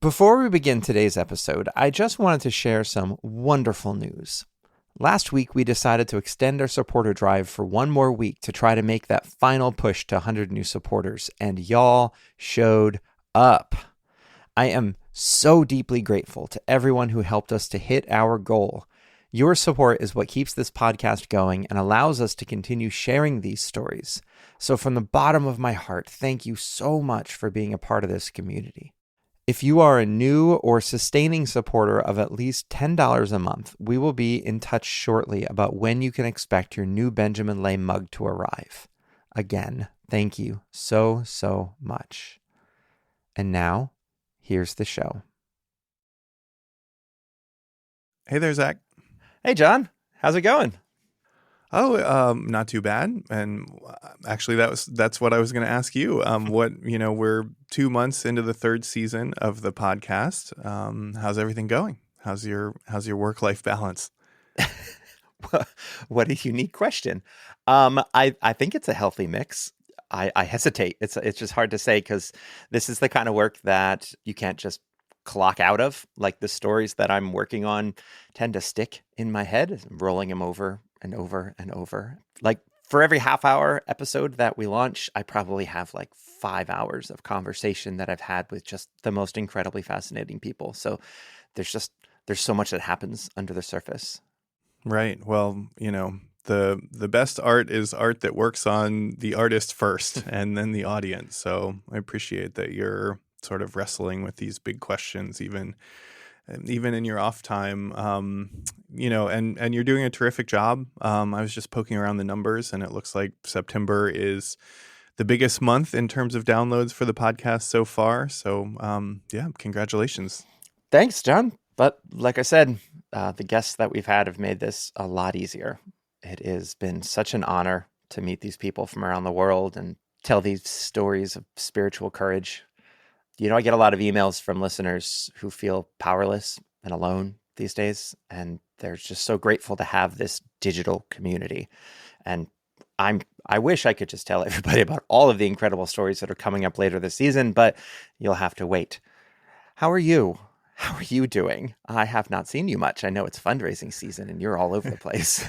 Before we begin today's episode, I just wanted to share some wonderful news. Last week, we decided to extend our supporter drive for one more week to try to make that final push to 100 new supporters, and y'all showed up. I am so deeply grateful to everyone who helped us to hit our goal. Your support is what keeps this podcast going and allows us to continue sharing these stories. So from the bottom of my heart, thank you so much for being a part of this community. If you are a new or sustaining supporter of at least $10 a month, we will be in touch shortly about when you can expect your new Benjamin Lay mug to arrive. Again, thank you so much. And now, here's the show. Hey there, Zach. Hey, John. How's it going? Oh, not too bad. And actually, that's what I was going to ask you. We're 2 months into the third season of the podcast. How's everything going? How's your work-life balance? What a unique question. I think it's a healthy mix. I hesitate. It's just hard to say because this is the kind of work that you can't just clock out of. Like the stories that I'm working on tend to stick in my head, rolling them over and over and over. Like for every half-hour episode that we launch, I probably have like 5 hours of conversation that I've had with just the most incredibly fascinating people. So there's so much that happens under the surface. Right. Well, the best art is art that works on the artist first and then the audience. So I appreciate that you're sort of wrestling with these big questions, even in your off time, and you're doing a terrific job. I was just poking around the numbers, and it looks like September is the biggest month in terms of downloads for the podcast so far. So, congratulations. Thanks, John. But like I said, the guests that we've had have made this a lot easier. It has been such an honor to meet these people from around the world and tell these stories of spiritual courage. I get a lot of emails from listeners who feel powerless and alone these days, and they're just so grateful to have this digital community. And I wish I could just tell everybody about all of the incredible stories that are coming up later this season, but you'll have to wait. How are you? How are you doing? I have not seen you much. I know it's fundraising season and you're all over the place.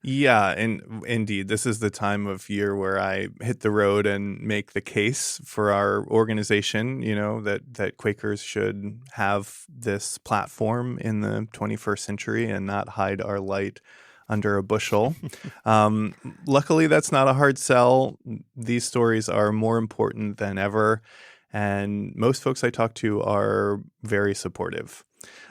Yeah, and indeed, this is the time of year where I hit the road and make the case for our organization, that Quakers should have this platform in the 21st century and not hide our light under a bushel. Luckily, that's not a hard sell. These stories are more important than ever, and most folks I talk to are very supportive.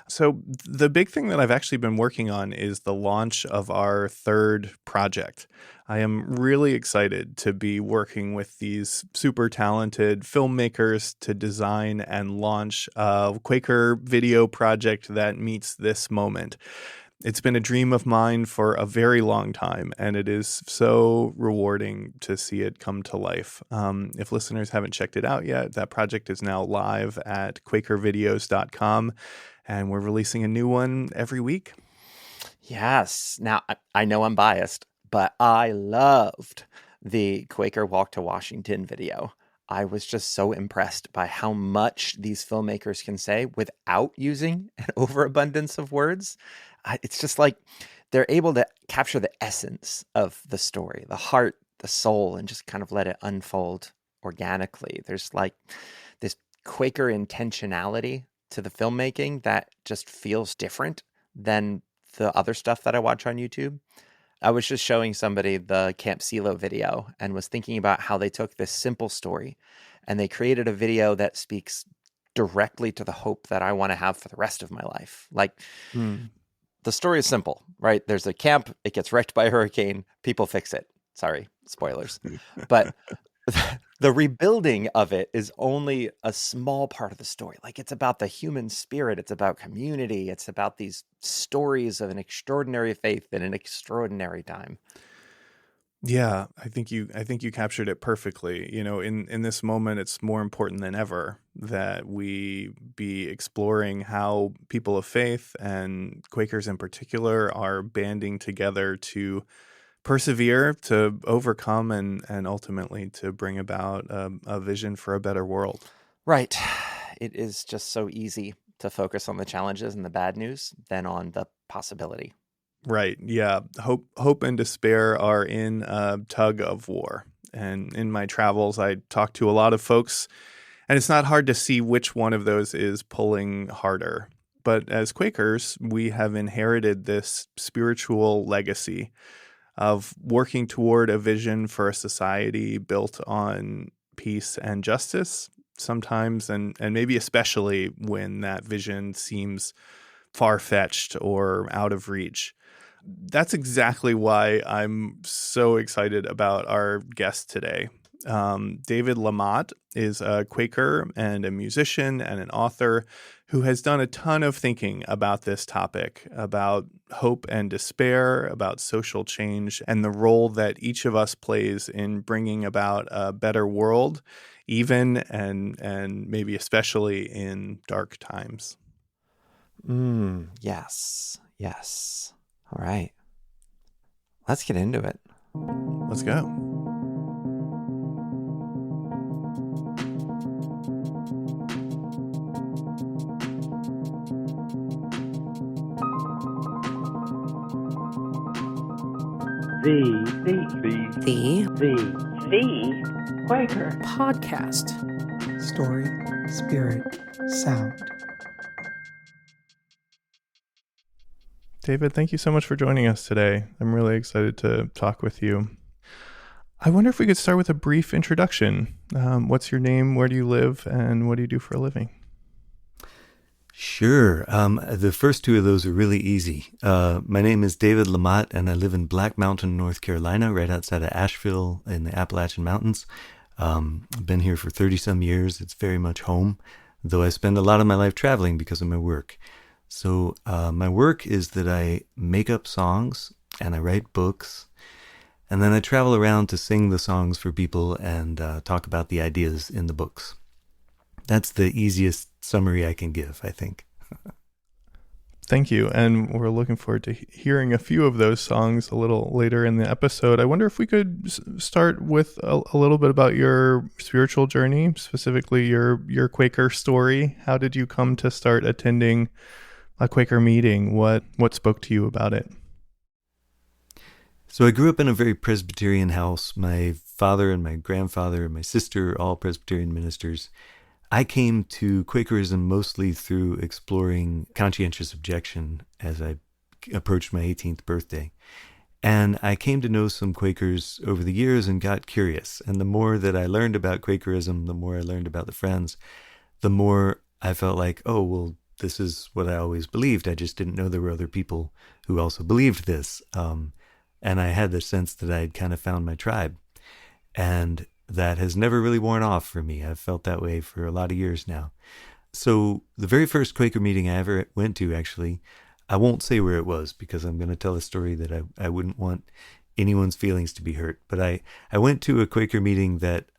So the big thing that I've actually been working on is the launch of our third project. I am really excited to be working with these super talented filmmakers to design and launch a Quaker video project that meets this moment. It's been a dream of mine for a very long time, and it is so rewarding to see it come to life. If listeners haven't checked it out yet, that project is now live at quakervideos.com. And we're releasing a new one every week. Yes. Now, I know I'm biased, but I loved the Quaker Walk to Washington video. I was just so impressed by how much these filmmakers can say without using an overabundance of words. It's just like they're able to capture the essence of the story, the heart, the soul, and just kind of let it unfold organically. There's like this Quaker intentionality to the filmmaking that just feels different than the other stuff that I watch on YouTube. I was just showing somebody the Camp Silo video and was thinking about how they took this simple story and they created a video that speaks directly to the hope that I want to have for the rest of my life. Like the story is simple, right? There's a camp, it gets wrecked by a hurricane, people fix it. Sorry, spoilers. But the rebuilding of it is only a small part of the story. Like it's about the human spirit. It's about community. It's about these stories of an extraordinary faith in an extraordinary time. Yeah, I think you captured it perfectly. In this moment, it's more important than ever that we be exploring how people of faith and Quakers in particular are banding together to persevere, to overcome, and ultimately to bring about a vision for a better world. Right. it is just so easy to focus on the challenges and the bad news than on the possibility. Right. Yeah. Hope and despair are in a tug of war. And in my travels, I talk to a lot of folks, and it's not hard to see which one of those is pulling harder. But as Quakers, we have inherited this spiritual legacy of working toward a vision for a society built on peace and justice sometimes, and maybe especially when that vision seems far-fetched or out of reach. That's exactly why I'm so excited about our guest today. David LaMotte is a Quaker and a musician and an author who has done a ton of thinking about this topic, about hope and despair, about social change, and the role that each of us plays in bringing about a better world, even and maybe especially in dark times. Yes. Yes. All right. Let's get into it. Let's go. The Quaker podcast. Story, spirit, sound. David, thank you so much for joining us today. I'm really excited to talk with you. I wonder if we could start with a brief introduction. What's your name? Where do you live? And what do you do for a living? Sure. The first two of those are really easy. My name is David LaMotte, and I live in Black Mountain, North Carolina, right outside of Asheville in the Appalachian Mountains. I've been here for 30-some years. It's very much home, though I spend a lot of my life traveling because of my work. So my work is that I make up songs, and I write books, and then I travel around to sing the songs for people and talk about the ideas in the books. That's the easiest summary I can give, I think. Thank you. And we're looking forward to hearing a few of those songs a little later in the episode. I wonder if we could start with a little bit about your spiritual journey, specifically your Quaker story. How did you come to start attending a Quaker meeting? What spoke to you about it? So I grew up in a very Presbyterian house. My father and my grandfather and my sister, all Presbyterian ministers. I came to Quakerism mostly through exploring conscientious objection as I approached my 18th birthday. And I came to know some Quakers over the years and got curious. And the more that I learned about Quakerism, the more I learned about the friends, the more I felt like, oh, well, this is what I always believed. I just didn't know there were other people who also believed this. And I had the sense that I had kind of found my tribe. And that has never really worn off for me. I've felt that way for a lot of years now. So the very first Quaker meeting I ever went to, actually, I won't say where it was because I'm going to tell a story that I wouldn't want anyone's feelings to be hurt. But I went to a Quaker meeting that,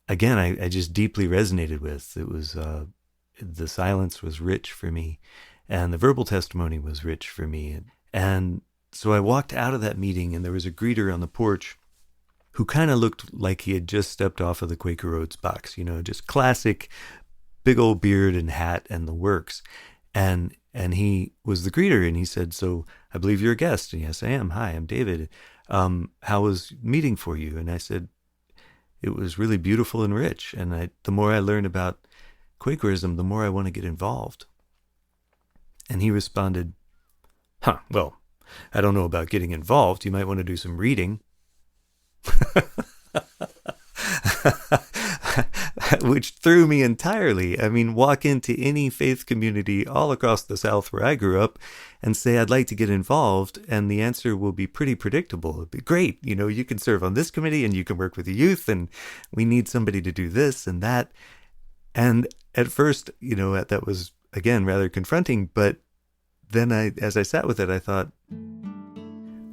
again, I just deeply resonated with. It was, the silence was rich for me, and the verbal testimony was rich for me. And so I walked out of that meeting, and there was a greeter on the porch who kind of looked like he had just stepped off of the Quaker Oats box, just classic big old beard and hat and the works. And he was the greeter, and he said, "So I believe you're a guest." And yes, I am. "Hi, I'm David. How was meeting for you?" And I said, "It was really beautiful and rich. And the more I learn about Quakerism, the more I want to get involved." And he responded, "Well, I don't know about getting involved. You might want to do some reading." Which threw me entirely. I mean, walk into any faith community all across the South where I grew up and say, "I'd like to get involved," and the answer will be pretty predictable. It'd be great. You can serve on this committee and you can work with the youth, and we need somebody to do this and that. And at first, that was, again, rather confronting. But then as I sat with it, I thought,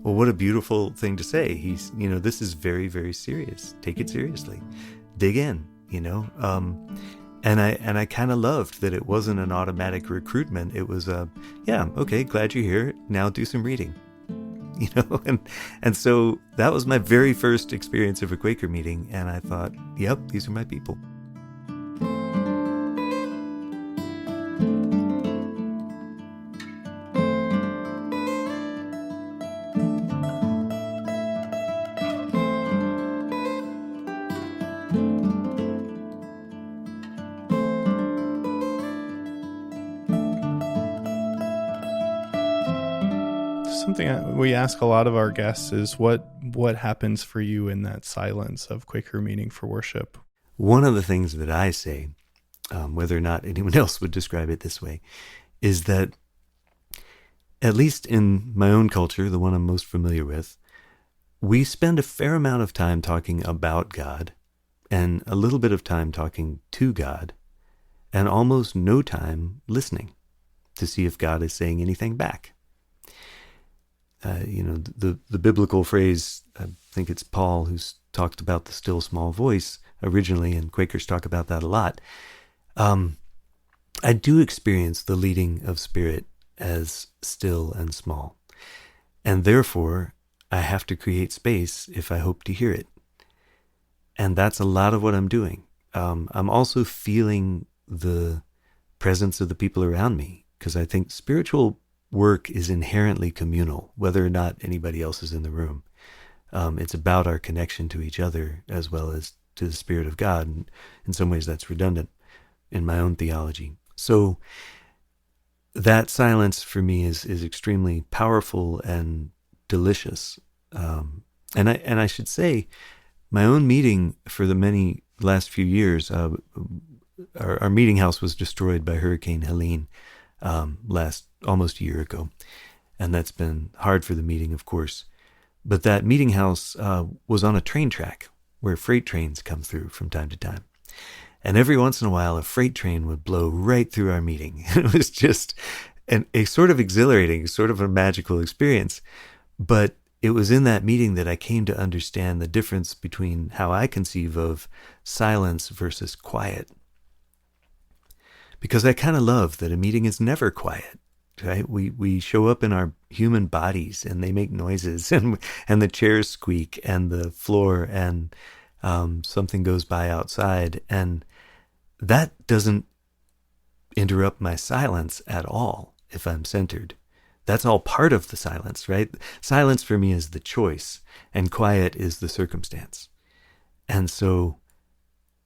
well, what a beautiful thing to say. This is very, very serious. Take it seriously. Dig in, And I kind of loved that it wasn't an automatic recruitment. It was okay, glad you're here. Now do some reading. And so that was my very first experience of a Quaker meeting. And I thought, yep, these are my people. something we ask a lot of our guests is what happens for you in that silence of Quaker meeting for worship? One of the things that I say, whether or not anyone else would describe it this way, is that at least in my own culture, the one I'm most familiar with, we spend a fair amount of time talking about God and a little bit of time talking to God and almost no time listening to see if God is saying anything back. The biblical phrase, I think it's Paul who's talked about the still small voice originally, and Quakers talk about that a lot. I do experience the leading of Spirit as still and small, and therefore I have to create space if I hope to hear it. And that's a lot of what I'm doing. I'm also feeling the presence of the people around me, because I think spiritual work is inherently communal, whether or not anybody else is in the room. It's about our connection to each other as well as to the Spirit of God. And in some ways that's redundant in my own theology. So that silence for me is extremely powerful and delicious. And I should say, my own meeting for the last few years, our meeting house was destroyed by Hurricane Helene almost a year ago. And that's been hard for the meeting, of course. But that meeting house was on a train track where freight trains come through from time to time. And every once in a while, a freight train would blow right through our meeting. It was just a sort of exhilarating, sort of a magical experience. But it was in that meeting that I came to understand the difference between how I conceive of silence versus quiet. Because I kind of love that a meeting is never quiet, right? We show up in our human bodies and they make noises and the chairs squeak and the floor and something goes by outside. And that doesn't interrupt my silence at all if I'm centered. That's all part of the silence, right? Silence for me is the choice and quiet is the circumstance. And so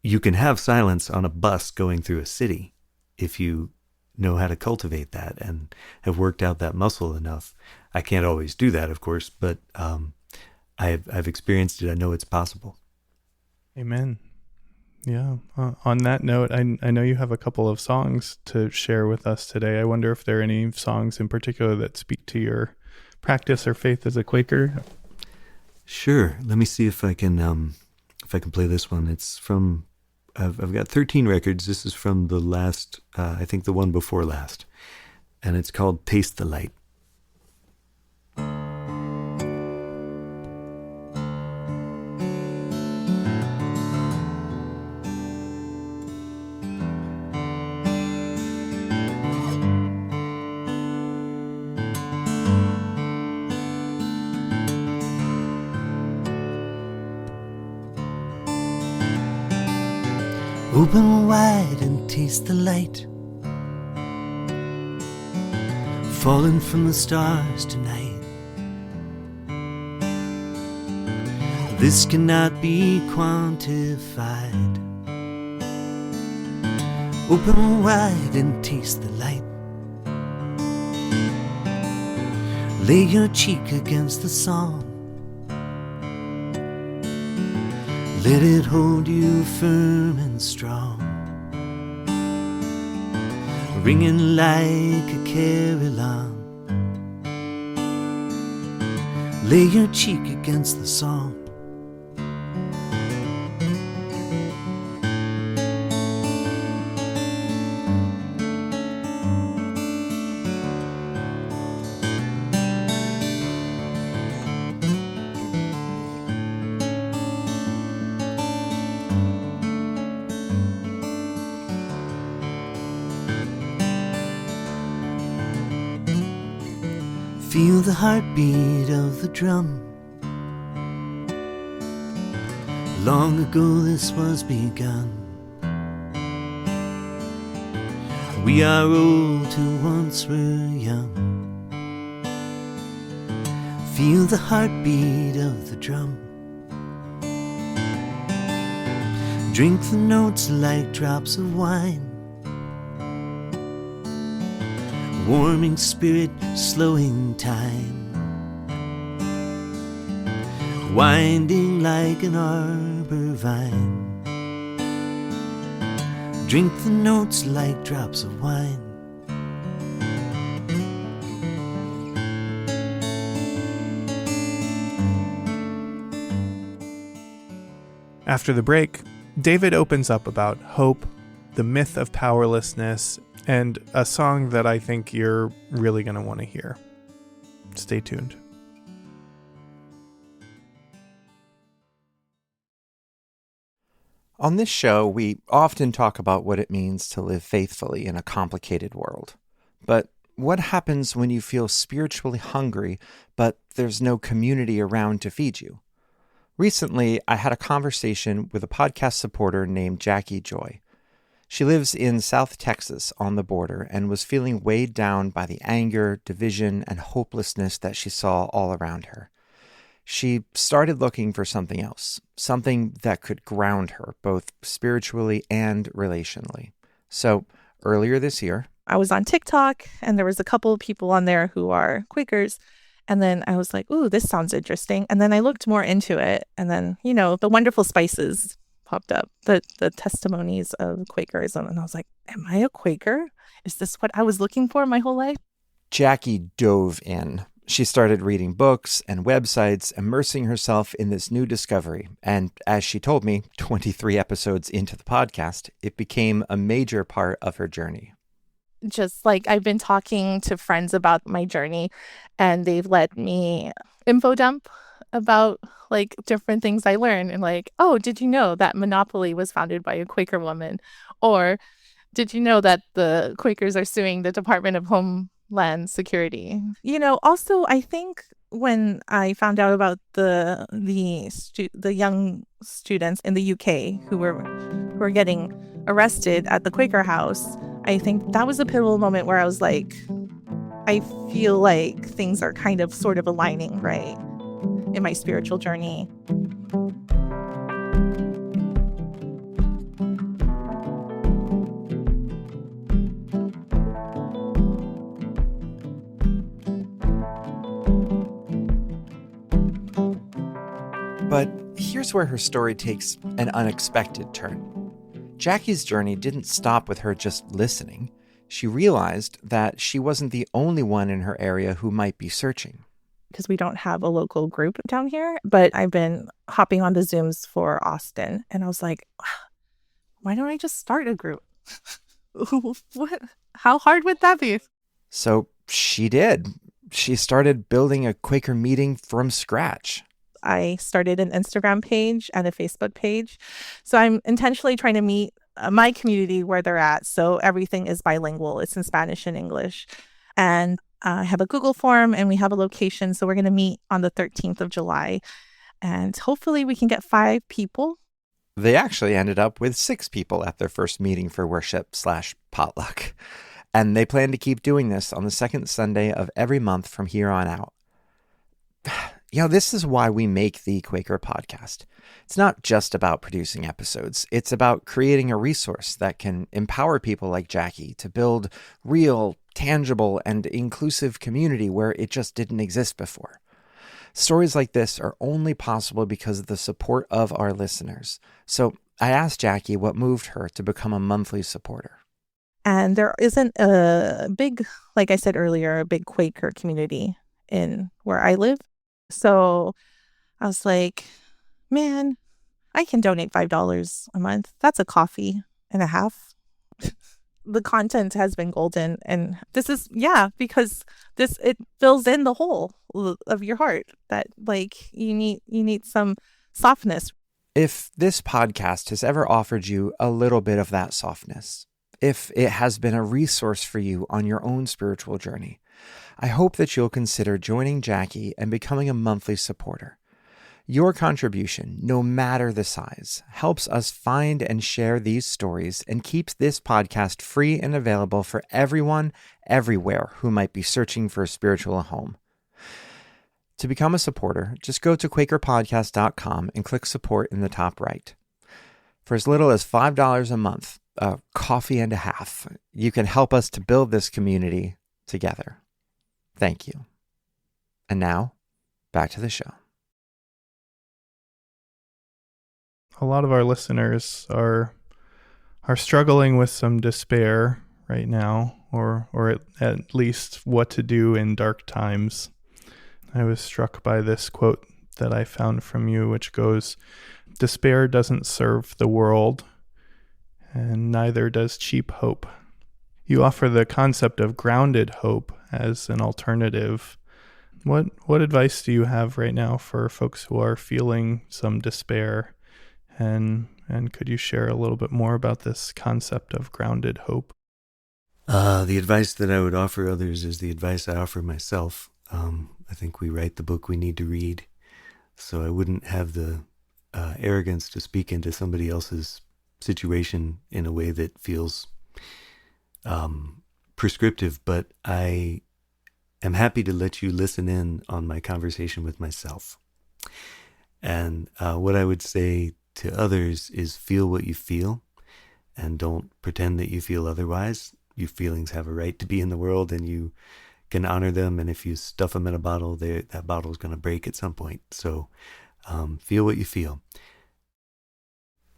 you can have silence on a bus going through a city if you know how to cultivate that and have worked out that muscle enough. I can't always do that, of course, but I've experienced it. I know it's possible. Amen. Yeah. On that note, I know you have a couple of songs to share with us today. I wonder if there are any songs in particular that speak to your practice or faith as a Quaker. Sure. Let me see if I can play this one. It's from, I've got 13 records. This is from the last, I think the one before last, and it's called Taste the Light. Open wide and taste the light falling from the stars tonight. This cannot be quantified. Open wide and taste the light. Lay your cheek against the song. Let it hold you firm and strong, ringing like a carillon. Lay your cheek against the song. Feel the heartbeat of the drum. Long ago this was begun. We are old who once were young. Feel the heartbeat of the drum. Drink the notes like drops of wine. Warming spirit, slowing time. winding like an arbor vine. Drink the notes like drops of wine. After the break, David opens up about hope, the myth of powerlessness, and a song that I think you're really going to want to hear. Stay tuned. On this show, we often talk about what it means to live faithfully in a complicated world. But what happens when you feel spiritually hungry, but there's no community around to feed you? Recently, I had a conversation with a podcast supporter named Jackie Joy. She lives in South Texas on the border and was feeling weighed down by the anger, division, and hopelessness that she saw all around her. She started looking for something else, something that could ground her, both spiritually and relationally. So earlier this year, I was on TikTok and there was a couple of people on there who are Quakers. And then I was like, ooh, this sounds interesting. And then I looked more into it. And then, the wonderful spices popped up, the testimonies of Quakerism. And I was like, am I a Quaker? Is this what I was looking for my whole life? Jackie dove in. She started reading books and websites, immersing herself in this new discovery. And as she told me, 23 episodes into the podcast, it became a major part of her journey. Just like I've been talking to friends about my journey, and they've let me info dump about like different things I learned. And like, oh, did you know that Monopoly was founded by a Quaker woman? Or did you know that the Quakers are suing the Department of Homeland Security? Also, I think when I found out about the young students in the UK who were getting arrested at the Quaker house, I think that was a pivotal moment where I was like, I feel like things are kind of sort of aligning, right, in my spiritual journey. But here's where her story takes an unexpected turn. Jackie's journey didn't stop with her just listening. She realized that she wasn't the only one in her area who might be searching. Because we don't have a local group down here, but I've been hopping on the Zooms for Austin. And I was like, why don't I just start a group? What? How hard would that be? So she did. She started building a Quaker meeting from scratch. I started an Instagram page and a Facebook page. So I'm intentionally trying to meet my community where they're at. So everything is bilingual. It's in Spanish and English. And I have a Google form and we have a location. So we're going to meet on the 13th of July. And hopefully we can get 5 people. They actually ended up with 6 people at their first meeting for worship/potluck. And they plan to keep doing this on the second Sunday of every month from here on out. This is why we make the Quaker podcast. It's not just about producing episodes. It's about creating a resource that can empower people like Jackie to build real, tangible, and inclusive community where it just didn't exist before. Stories like this are only possible because of the support of our listeners. So I asked Jackie what moved her to become a monthly supporter. And there isn't a big, like I said earlier, a big Quaker community in where I live. So I was like, man, I can donate $5 a month. That's a coffee and a half. The content has been golden. And this is, because it fills in the hole of your heart that like you need some softness. If this podcast has ever offered you a little bit of that softness, if it has been a resource for you on your own spiritual journey, I hope that you'll consider joining Jackie and becoming a monthly supporter. Your contribution, no matter the size, helps us find and share these stories and keeps this podcast free and available for everyone, everywhere who might be searching for a spiritual home. To become a supporter, just go to QuakerPodcast.com and click support in the top right. For as little as $5 a month, a coffee and a half, you can help us to build this community together. Thank you. And now, back to the show. a lot of our listeners are struggling with some despair right now, or at least what to do in dark times. I was struck by this quote that I found from you, which goes, "Despair doesn't serve the world, and neither does cheap hope." You offer the concept of grounded hope as an alternative. What advice do you have right now for folks who are feeling some despair? And could you share a little bit more about this concept of grounded hope? The advice that I would offer others is the advice I offer myself. I think we write the book we need to read, so I wouldn't have the arrogance to speak into somebody else's situation in a way that feels prescriptive, but I am happy to let you listen in on my conversation with myself. And what I would say to others is feel what you feel, and don't pretend that you feel otherwise. Your feelings have a right to be in the world, and you can honor them. And if you stuff them in a bottle, that bottle is going to break at some point. So feel what you feel.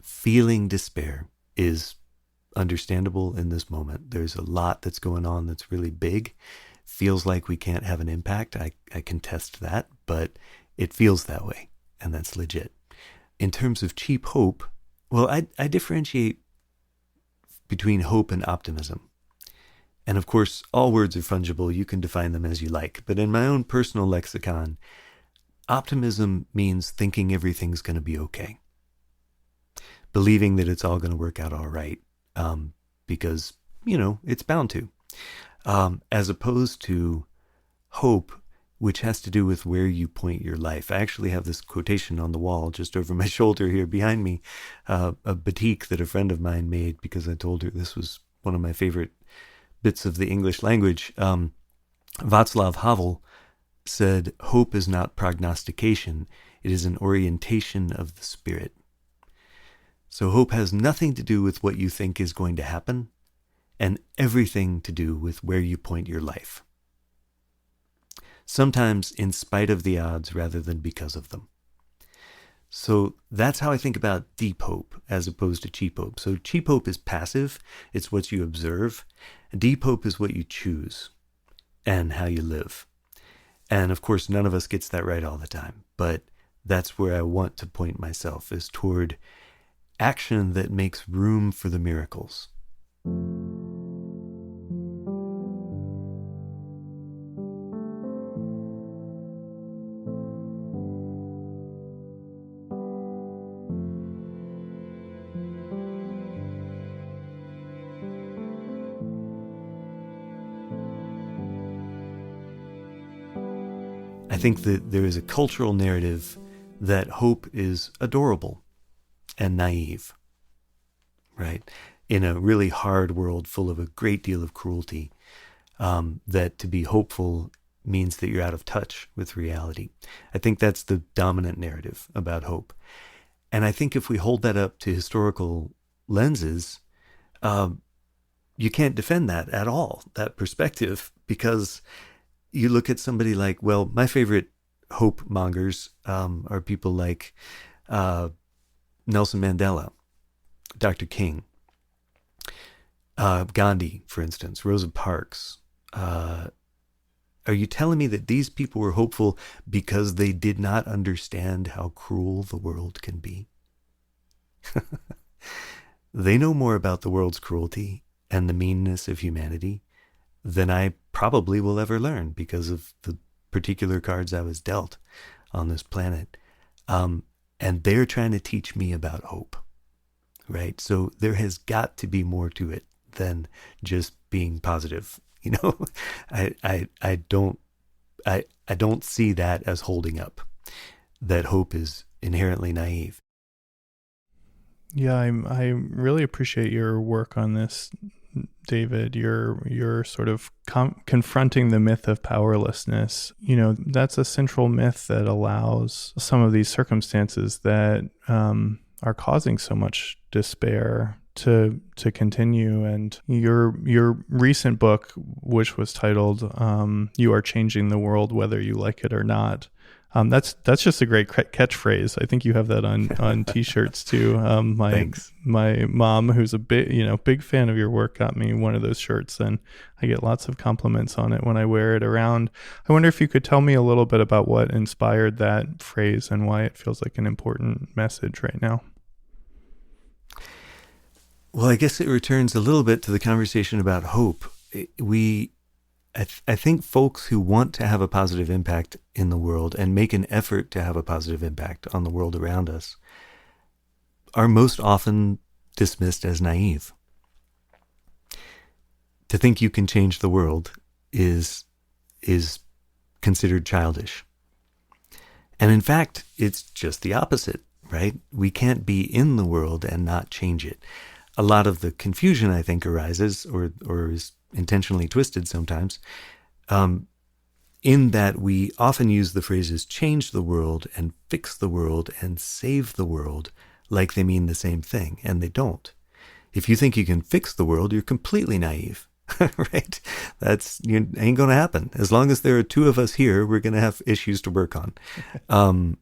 Feeling despair is understandable in this moment. There's a lot that's going on that's really big. Feels like we can't have an impact. I contest that, but it feels that way, and that's legit. In terms of cheap hope, well, I differentiate between hope and optimism. And of course, all words are fungible. You can define them as you like. But in my own personal lexicon, optimism means thinking everything's going to be okay. Believing that it's all going to work out all right. Because, it's bound to. As opposed to hope, which has to do with where you point your life. I actually have this quotation on the wall just over my shoulder here behind me, a batik that a friend of mine made because I told her this was one of my favorite bits of the English language. Václav Havel said, "Hope is not prognostication, it is an orientation of the spirit." So hope has nothing to do with what you think is going to happen, and everything to do with where you point your life. Sometimes in spite of the odds rather than because of them. So that's how I think about deep hope as opposed to cheap hope. So cheap hope is passive. It's what you observe. Deep hope is what you choose and how you live. And of course, none of us gets that right all the time. But that's where I want to point myself, is toward action that makes room for the miracles. I think that there is a cultural narrative that hope is adorable and naive, right? In a really hard world full of a great deal of cruelty, that to be hopeful means that you're out of touch with reality. I think that's the dominant narrative about hope. And I think if we hold that up to historical lenses, you can't defend that at all, that perspective, because you look at somebody like, well, my favorite Hope-Mongers are people like Nelson Mandela, Dr. King, Gandhi, for instance, Rosa Parks. Are you telling me that these people were hopeful because they did not understand how cruel the world can be? They know more about the world's cruelty and the meanness of humanity than I probably will ever learn because of the particular cards I was dealt on this planet. And they're trying to teach me about hope, right? So there has got to be more to it than just being positive. I don't see that as holding up, that hope is inherently naive. Yeah, I really appreciate your work on this, David. You're sort of confronting the myth of powerlessness. That's a central myth that allows some of these circumstances that are causing so much despair to continue. And your recent book, which was titled "You Are Changing the World Whether You Like It or Not," That's just a great catchphrase. I think you have that on T-shirts too. Thanks. My mom, who's a big fan of your work, got me one of those shirts, and I get lots of compliments on it when I wear it around. I wonder if you could tell me a little bit about what inspired that phrase and why it feels like an important message right now. Well, I guess it returns a little bit to the conversation about hope. I think folks who want to have a positive impact in the world and make an effort to have a positive impact on the world around us are most often dismissed as naive. To think you can change the world is considered childish. And in fact, it's just the opposite, right? We can't be in the world and not change it. A lot of the confusion, I think, arises or is intentionally twisted sometimes, in that we often use the phrases change the world and fix the world and save the world like they mean the same thing, and they don't. If you think you can fix the world, you're completely naive, right? Ain't going to happen. As long as there are two of us here, we're going to have issues to work on.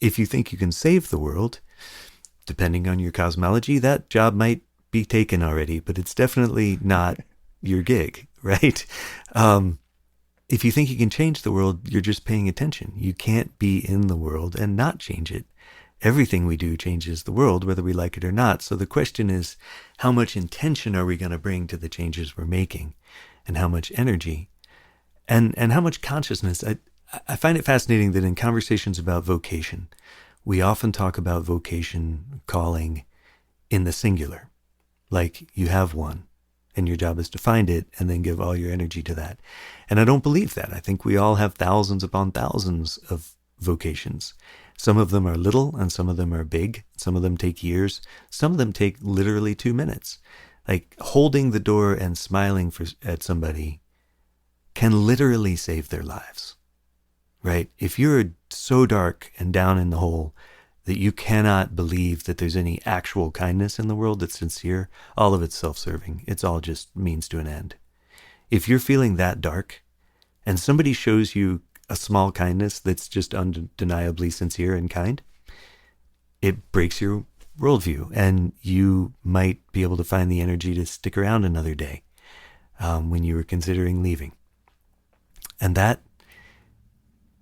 If you think you can save the world, depending on your cosmology, that job might be taken already, but it's definitely not your gig, right? If you think you can change the world, you're just paying attention. You can't be in the world and not change it. Everything we do changes the world, whether we like it or not. So the question is, how much intention are we going to bring to the changes we're making? And how much energy? And how much consciousness? I find it fascinating that in conversations about vocation, we often talk about vocation, calling, in the singular. Like you have one, and your job is to find it and then give all your energy to that. And I don't believe that. I think we all have thousands upon thousands of vocations. Some of them are little and some of them are big. Some of them take years. Some of them take literally 2 minutes. Like holding the door and smiling at somebody can literally save their lives, right? If you're so dark and down in the hole that you cannot believe that there's any actual kindness in the world that's sincere, all of it's self-serving. It's all just means to an end. If you're feeling that dark and somebody shows you a small kindness that's just undeniably sincere and kind, it breaks your worldview, and you might be able to find the energy to stick around another day when you were considering leaving. And that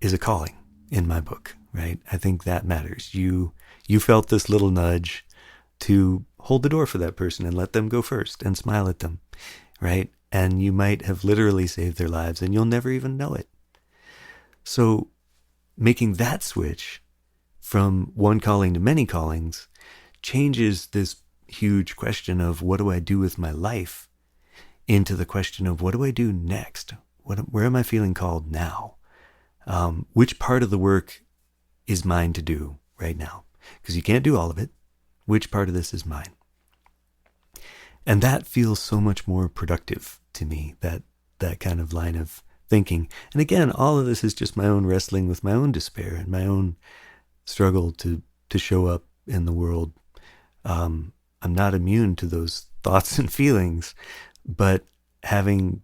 is a calling in my book, right? I think that matters. You felt this little nudge to hold the door for that person and let them go first and smile at them, right? And you might have literally saved their lives and you'll never even know it. So making that switch from one calling to many callings changes this huge question of what do I do with my life into the question of what do I do next? Where am I feeling called now? Which part of the work is mine to do right now? Because you can't do all of it. Which part of this is mine? And that feels so much more productive to me, that kind of line of thinking. And again, all of this is just my own wrestling with my own despair and my own struggle to show up in the world. I'm not immune to those thoughts and feelings, but having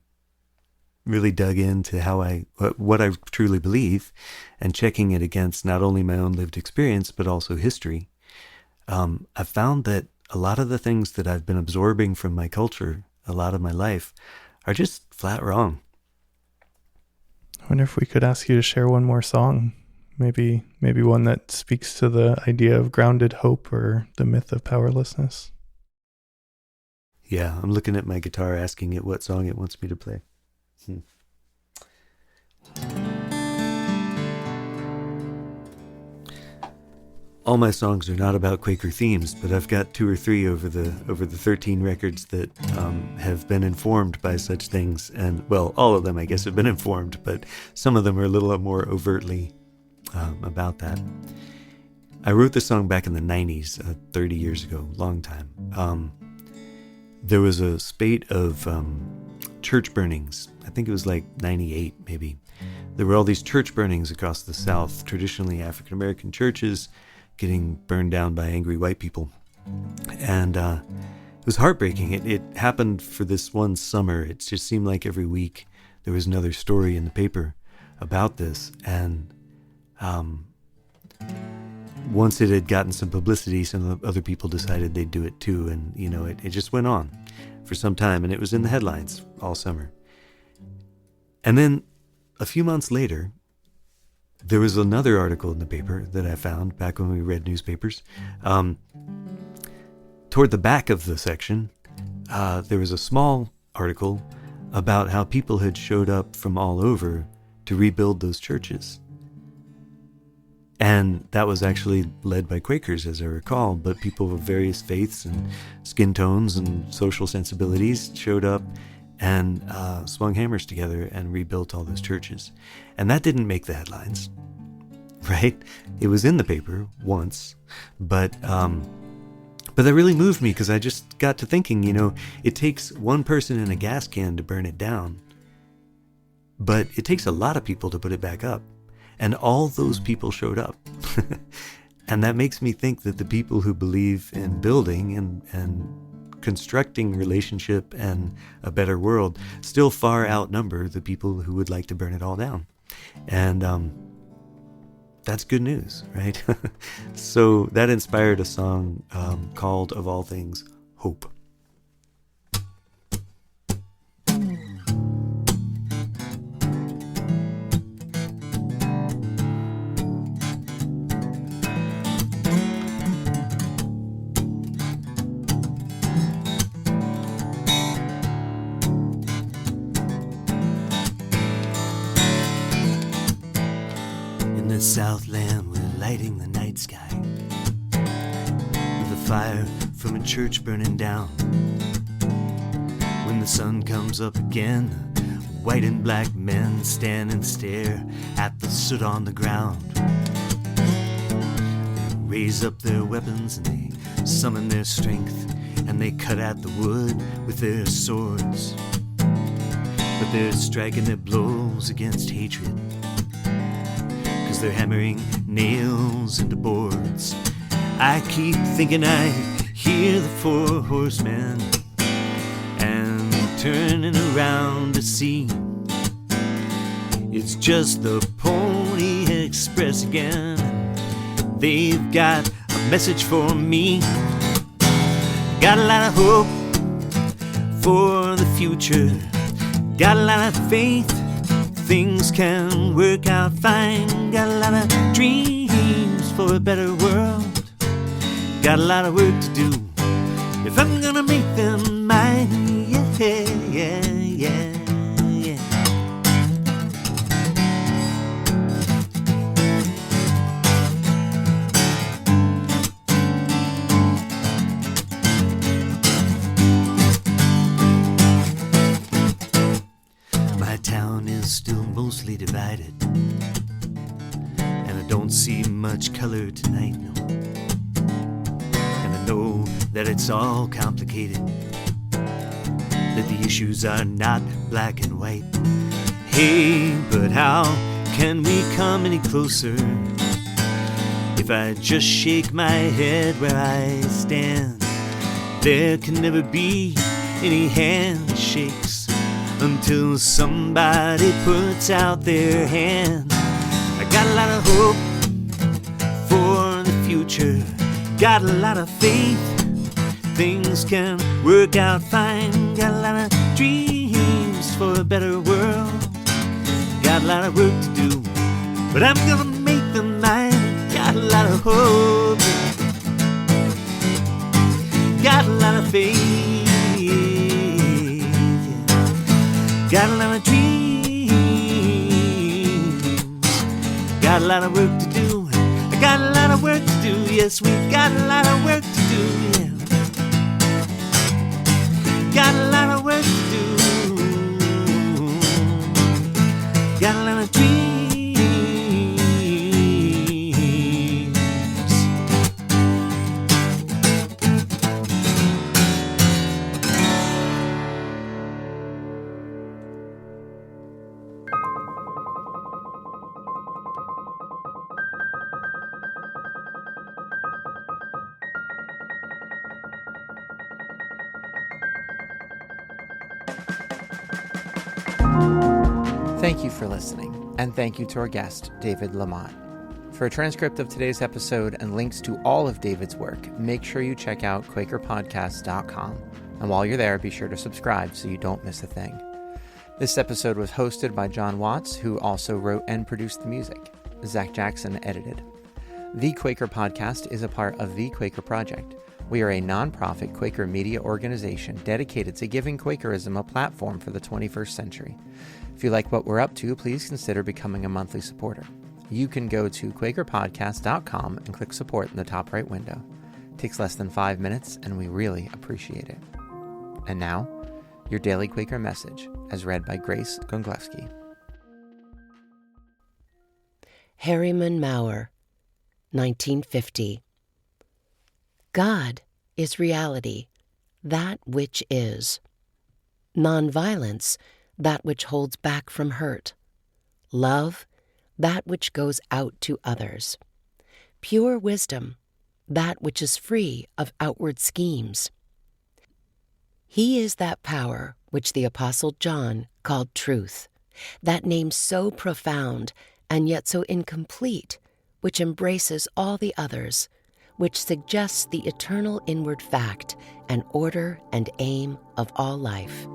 really dug into what I truly believe and checking it against not only my own lived experience, but also history, I've found that a lot of the things that I've been absorbing from my culture, a lot of my life, are just flat wrong. I wonder if we could ask you to share one more song, maybe one that speaks to the idea of grounded hope or the myth of powerlessness. Yeah, I'm looking at my guitar asking it what song it wants me to play. All my songs are not about Quaker themes, but I've got 2 or 3 over the 13 records that have been informed by such things. And, well, all of them, I guess, have been informed, but some of them are a little more overtly about that. I wrote this song back in the 90s, 30 years ago, long time. There was a spate of church burnings. I think it was like 98, maybe. There were all these church burnings across the South, traditionally African-American churches, getting burned down by angry white people. And it was heartbreaking. It happened for this one summer. It just seemed like every week there was another story in the paper about this. And Once it had gotten some publicity, some other people decided they'd do it too, and it just went on for some time, and it was in the headlines all summer. And then a few months later, there was another article in the paper that I found back when we read newspapers. Toward the back of the section, there was a small article about how people had showed up from all over to rebuild those churches. And that was actually led by Quakers, as I recall, but people of various faiths and skin tones and social sensibilities showed up and swung hammers together and rebuilt all those churches. And that didn't make the headlines, right? It was in the paper once, but that really moved me, because I just got to thinking, it takes one person in a gas can to burn it down, but it takes a lot of people to put it back up. And all those people showed up. And that makes me think that the people who believe in building and constructing relationship and a better world still far outnumber the people who would like to burn it all down. And that's good news, right? So that inspired a song called, of all things, Hope. Southland, we're lighting the night sky with a fire from a church burning down. When the sun comes up again, white and black men stand and stare at the soot on the ground. They raise up their weapons and they summon their strength, and they cut at the wood with their swords. But they're striking their blows against hatred, they're hammering nails into boards. I keep thinking I hear the four horsemen, and turning around to see it's just the Pony Express again. They've got a message for me. Got a lot of hope for the future. Got a lot of faith things can work out fine. Got a lot of dreams for a better world. Got a lot of work to do if I'm gonna make them mine. Yeah, yeah, yeah, yeah. My town is still mostly divided, and I don't see much color tonight, no. And I know that it's all complicated, that the issues are not black and white. Hey, but how can we come any closer if I just shake my head where I stand? There can never be any handshakes until somebody puts out their hand. I got a lot of hope for the future, got a lot of faith things can work out fine. Got a lot of dreams for a better world. Got a lot of work to do, but I'm gonna make them mine. Got a lot of hope, got a lot of faith, got a lot of dreams, got a lot of work to do. I got a lot of work to do. Yes, we got a lot of work to do. Yeah, got a lot of work to do. Got a lot of dreams. Thank you for listening, and thank you to our guest, David LaMotte. For a transcript of today's episode and links to all of David's work, make sure you check out QuakerPodcast.com. And while you're there, be sure to subscribe so you don't miss a thing. This episode was hosted by John Watts, who also wrote and produced the music. Zach Jackson edited. The Quaker Podcast is a part of the Quaker Project. We are a nonprofit Quaker media organization dedicated to giving Quakerism a platform for the 21st century. If you like what we're up to, please consider becoming a monthly supporter. You can go to QuakerPodcast.com and click support in the top right window. It takes less than 5 minutes, and we really appreciate it. And now, your daily Quaker message, as read by Grace Gonglewski. Harriman Maurer, 1950. God is reality, that which is. Nonviolence, that which holds back from hurt. Love, that which goes out to others. Pure wisdom, that which is free of outward schemes. He is that power which the Apostle John called truth, that name so profound and yet so incomplete, which embraces all the others, which suggests the eternal inward fact and order and aim of all life.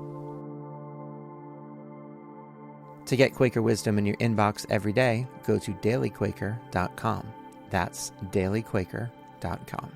To get Quaker wisdom in your inbox every day, go to dailyquaker.com. That's dailyquaker.com.